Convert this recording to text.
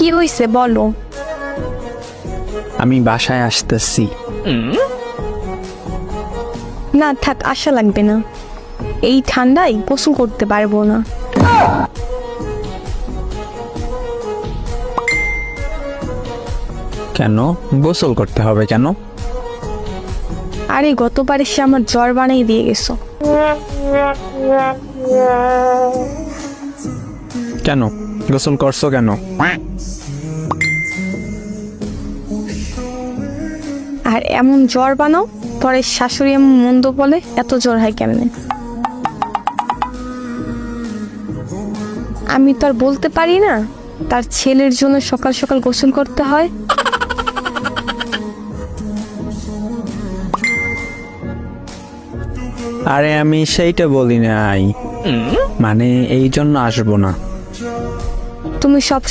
কি হয়েছে বলো। আমি বাসায় আসতেছি। না থাক, আশা লাগবে না, এই ঠান্ডায় গোসল করতে পারবো না। কেন গোসল করতে হবে কেন? আরে গতবার এসে আমার জ্বর বানিয়ে দিয়ে গেছো। কেন গোসল করছো কেন? আর এমন জ্বর বানাও, পরে শাশুড়ি এমন মন্দ বলে, এত জ্বর হয় কেমনে? আমি তো আর বলতে পারি না তার ছেলের জন্য সকাল সকাল গোসল করতে হয়। আরে আমি সেইটা বলি নাই, মানে এই জন্য আসবো না। তুমি সব